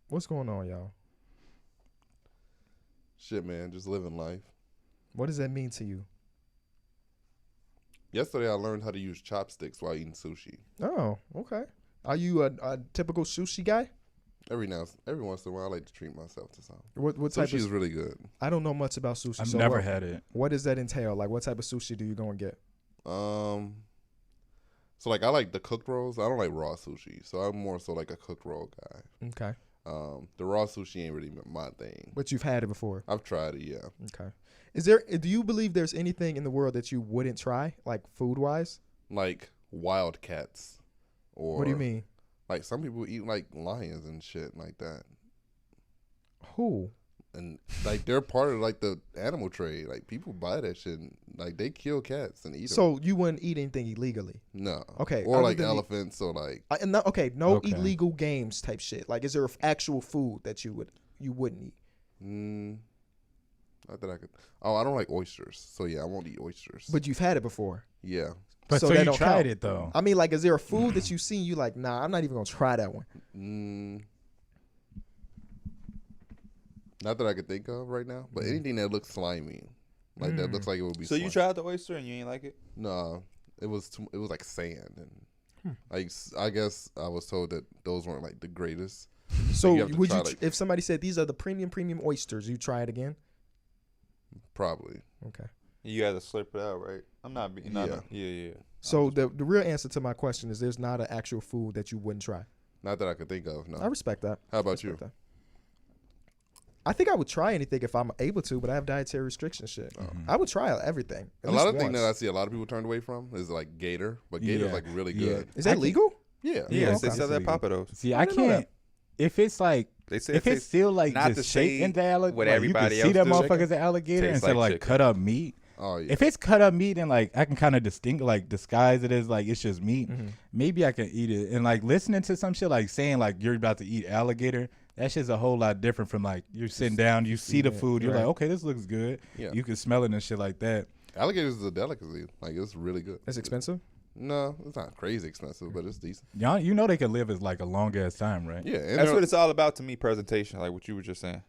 What's going on, y'all? Shit, man, just living life. What does that mean to you? Yesterday, I learned how to use chopsticks while eating sushi. Oh, okay. Are you a typical sushi guy? Every once in a while, I like to treat myself to something. What type Sushi of? is really good. I don't know much about sushi. I've so never what, had it. What does that entail? Like, what type of sushi do you go and get? So like I like the cooked rolls. I don't like raw sushi, so I'm more so like a cooked roll guy. Okay. The raw sushi ain't really my thing. But you've had it before. I've tried it, yeah. Okay. Do you believe there's anything in the world that you wouldn't try, like food wise? Like wildcats, or What do you mean? Like some people eat like lions and shit like that, Who? and like they're part of like the animal trade. Like people buy that shit, and, like they kill cats and eat them. So you wouldn't eat anything illegally? No. Okay. Or other like than elephants or like no Okay. illegal games type shit. Like, is there actual food that you wouldn't eat? not that I could. Oh, I don't like oysters. So yeah, I won't eat oysters. But you've had it before. Yeah. But so that you don't tried count. it though. I mean, like, is there a food that you've seen you like, nah, I'm not even gonna try that one? Not that I could think of right now, but anything that looks slimy, like that looks like it would be. So slimy. you tried the oyster and you ain't like it? No, it was like sand, and like I guess I was told that those weren't like the greatest. So you have to would try, you, like- if somebody said these are the premium oysters, you try it again? Probably. Okay. You had to slurp it out, right? I'm not being. Yeah. So the real answer to my question is there's not an actual food that you wouldn't try. Not that I could think of. No. I respect that. How about you? That. I think I would try anything if I'm able to, but I have dietary restrictions. Shit, I would try everything. A lot of things that I see a lot of people turned away from is like gator, but gator's like really good. Is that legal? Yeah. Yeah, okay. they sell that Papados. See, I can't. If it's like, They say if it's still like not just to say shaped into alligator, what like, everybody you can see else that do. motherfucker's an alligator Tastes instead of like like chicken. cut up meat. Oh yeah. If it's cut up meat and like I can kind of disguise it as like it's just meat, maybe I can eat it. And like listening to some shit like saying like you're about to eat alligator, that shit's a whole lot different from like you're sitting down, you see the food, you're like, okay, this looks good. Yeah. You can smell it and shit like that. Alligators is a delicacy. Like it's really good. It's expensive. No, it's not crazy expensive, but it's decent. Y'all, you know they can live as like a long ass time, right? Yeah, and That's what it's all about to me. Presentation, like what you were just saying.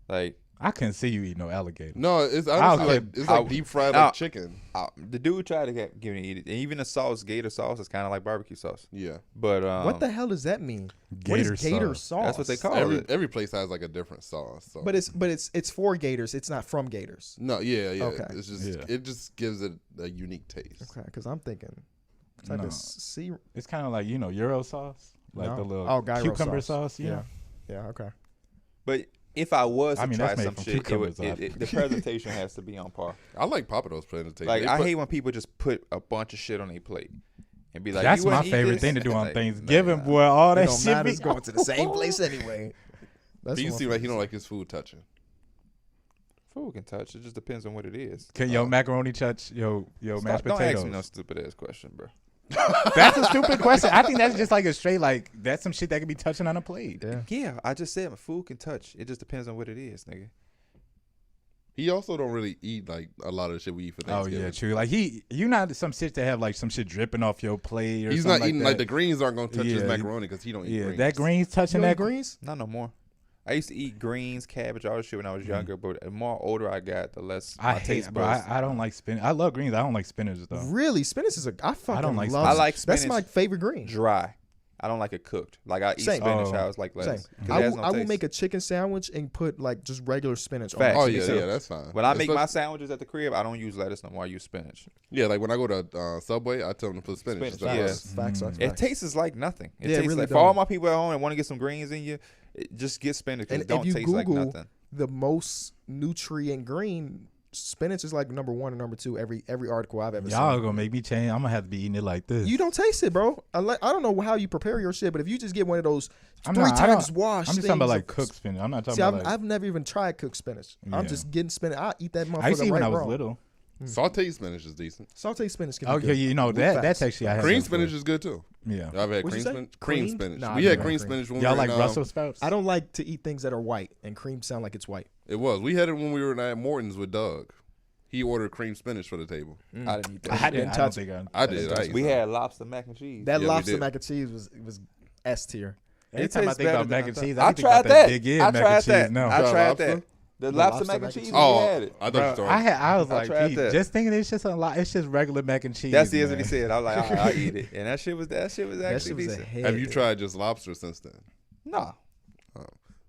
Like I couldn't see you eat no alligator. no, it's honestly Okay. like it's like deep fried like chicken. the dude tried to give me eat it, and even the sauce, gator sauce, is kind of like barbecue sauce. Yeah. But What the hell does that mean? Gator what is gator sauce. sauce? That's what they call it. Every place has like a different sauce. So. But it's for gators. It's not from gators. no, yeah. Okay. It's just Yeah. it just gives it a unique taste. Okay, because I'm thinking type No. of sea. It's kind of like Euro sauce, like No. the little gyro cucumber sauce. Yeah. Yeah. Okay. But if I was to I mean, try that's made some from shit, cucumbers, the presentation has to be on par. I like Papados presentation. Like They I put- hate when people just put a bunch of shit on their plate and be like, That's "You my wouldn't eat favorite this?" thing to do on Like, Thanksgiving, nah. boy. All It that don't shit matter. be It's going to the same place anyway. That's You what seem like he don't like his food touching. Food can touch. It just depends on what it is. Can your macaroni touch your mashed Don't potatoes? ask me no stupid ass question, bro. That's a stupid question. I think that's just like a straight like that's some shit that could be touching on a plate. Yeah. Yeah, I just said my food can touch. It just depends on what it is, nigga. He also don't really eat like a lot of the shit we eat for Oh Thanksgiving. yeah, true. Like you not some shit to have like some shit dripping off your plate or He's something not eating that. like the greens aren't gonna touch his Yeah, macaroni because he don't eat Yeah, greens. that greens touching that greens. Not no more. I used to eat greens, cabbage, all this shit when I was younger, but the more older I got, the less I my hate, taste bro. buds. I don't like spinach. I love greens. I don't like spinach though. Really, spinach is I fucking don't like love. I like That's spinach my favorite green. dry. I don't like it cooked. Like I eat Same. spinach, Oh. I was like Same. lettuce. 'Cause I it has will, no I will taste. make a chicken sandwich and put like just regular spinach on Facts. it. Oh Me yeah, too. yeah, that's fine. When I make my Especially- sandwiches at the crib, I don't use lettuce no more. I use spinach. yeah, like when I go to Subway, I tell them to put spinach. Spinach, instead of yeah. lettuce. Facts, Mm. It tastes like nothing. It Yeah, it tastes really like for don't. all my people at home that want to get some greens in you, just get spinach. 'Cause And it don't if you taste like Google nothing. the most nutrient green, spinach is like number 1 or number 2 every article I've ever Y'all seen. gonna make me change. I'm gonna have to be eating it like this. You don't taste it, bro. I don't know how you prepare your shit, but if you just get one of those I'm three not- I times don't- washed, I'm just talking about things like of- cooked spinach. I'm not talking See, about like. I've never even tried cooked spinach. I'm Yeah. just getting spinach. I eat that motherfucker I used to eat right when I was raw. little. Sauteed spinach is decent. Sauteed spinach can be Okay, good. you know Move that's fast. actually I had Cream that spinach before. is good too. Yeah. I've had What'd you cream say? spinach. Cream? Cream spinach. Nah, We I had never cream had spinach when we Y'all were like in, Brussels sprouts? I don't like to eat things that are white, and cream sound like it's white. It was. We had it when we were at Morton's with Doug. He ordered cream spinach for the table. I didn't eat that. I didn't touch touch it. I did. I ate We some. had lobster mac and cheese. That Yeah, we lobster did. mac and cheese was S tier. Every It time I tastes think about better mac than and I cheese, thought. I I think about tried that that. Big Ed I mac tried and cheese. that. No, I Tried tried lobster? that. The The lobster lobster mac and mac and cheese. cheese? We Oh, had it. I thought bro, you were I was I like, tried Pete, that. just thinking it's just a lot. It's just regular mac and cheese. That's what he man. said. I was like, all right, I'll eat it. And that shit was That actually shit was a decent. hit. Have you tried just lobster since then? No,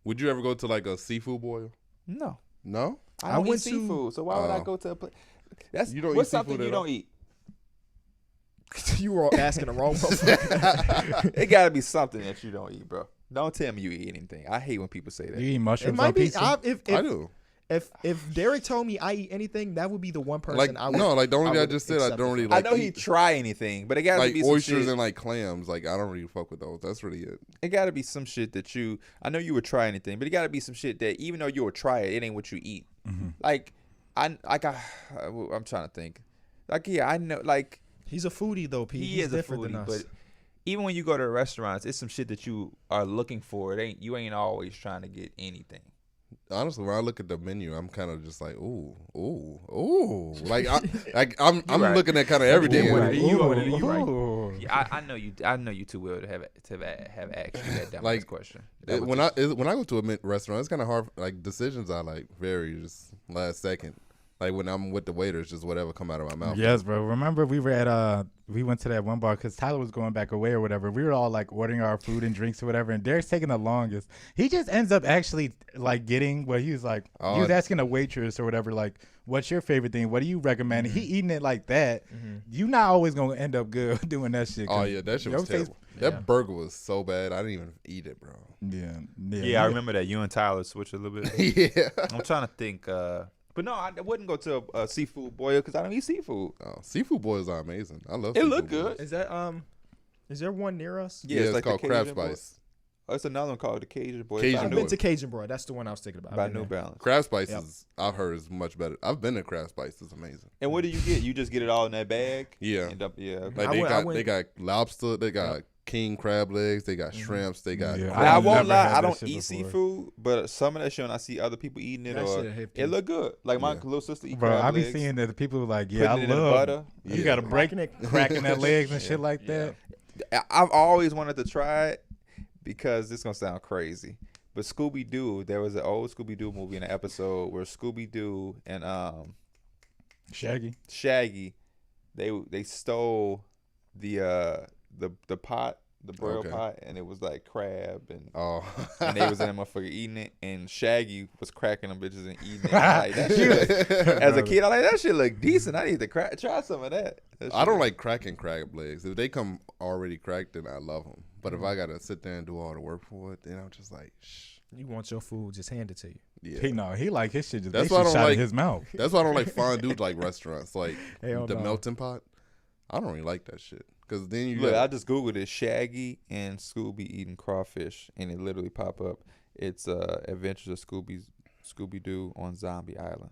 Would you ever go to like a seafood boil? no. No. I don't went eat to- seafood, so why would I Oh. go to a place? That's You don't eat what's something seafood you at all? don't eat. You were asking the wrong motherfucker. It gotta be something that you don't eat, bro. Don't tell me you eat anything. I hate when people say that. You eat It mushrooms might on be. pizza? I do. If Derek told me I eat anything, that would be the one person Like I would. no, like the only thing I would just said I accept don't it really from. like. I know eat. he'd try anything, but it gotta Like be some oysters shit. and like clams. Like I don't really fuck with those. That's really it. It gotta be some shit that you. I know you would try anything, but it gotta be some shit that even though you would try it, it ain't what you eat. Like I'm trying to think. Like yeah, I know. Like He's a foodie though, Pete. he He's is a different foodie, than us. but even when you go to restaurants, it's some shit that you are looking for. You ain't always trying to get anything. Honestly, when I look at the menu, I'm kind of just like, ooh. Like I'm right. looking at kind of everything. You right. Ooh, You right. ooh. Yeah, I know you. I know you too well to have asked you that dumbass Like, question. When I go to a restaurant, it's kind of hard. Like decisions are like very just last second. Like when I'm with the waiters, just whatever come out of my mouth. Yes, bro. Remember we were at we went to that one bar because Tyler was going back away or whatever. We were all like ordering our food and drinks or whatever, and Derek's taking the longest. He just ends up actually like getting what he was like. He was asking a waitress or whatever, like, "What's your favorite thing? What do you recommend?" He eating it like that. You not always gonna end up good doing that shit. Oh yeah, that shit was terrible. That burger was so bad. I didn't even eat it, bro. Yeah, I remember that. You and Tyler switched a little bit. Yeah. I'm trying to think. But no, I wouldn't go to a seafood boil because I don't eat seafood. Oh, seafood boils are amazing. I love. It seafood look boils. good. Is there one near us? Yeah, it's like the called crab Cajun boil. spice. Oh, it's another one called the Cajun boil. Cajun I've boil. been to Cajun Boy. That's the one I was thinking about. by I've been New there. Balance. Crab spice Yep. is I've heard is much better. I've been to crab spice. It's amazing. And what do you get? You just get it all in that bag. Yeah. And yeah. Like I they went- got lobster, they got king crab legs, they got shrimps, they got. Yeah, crab. Now, I I've won't never lie, had I that don't shit eat before. seafood, but some of that shit when I see other people eating it, That or shit hit it look good. Like my Yeah. little sister eat Bro, crab I be legs, seeing that the people are like, yeah, I putting it in the love butter. You Yeah. got to break cracking that legs and shit like Yeah. that. I've always wanted to try it because this gonna sound crazy, but Scooby Doo, there was an old Scooby Doo movie in an episode where Scooby Doo and Shaggy. they stole the pot, the broil Okay. pot, and it was like crab and. Oh, And they was in that motherfucker eating it, and Shaggy was cracking them bitches and eating it. Like, that shit as a kid, I like that shit look decent. I need to try some of that. I don't like cracking crab legs. If they come already cracked, then I love them. But if I gotta sit there and do all the work for it, then I'm just like, shh. You want your food just handed to you. Yeah. He like his shit just That's they why I shit don't shot like- in his mouth. That's why I don't like fondue like restaurants, like Hell the no. melting pot. I don't really like that shit because then you Look, I got just googled it: Shaggy and Scooby eating crawfish, and it literally pop up. It's Adventures of Scooby Doo on Zombie Island.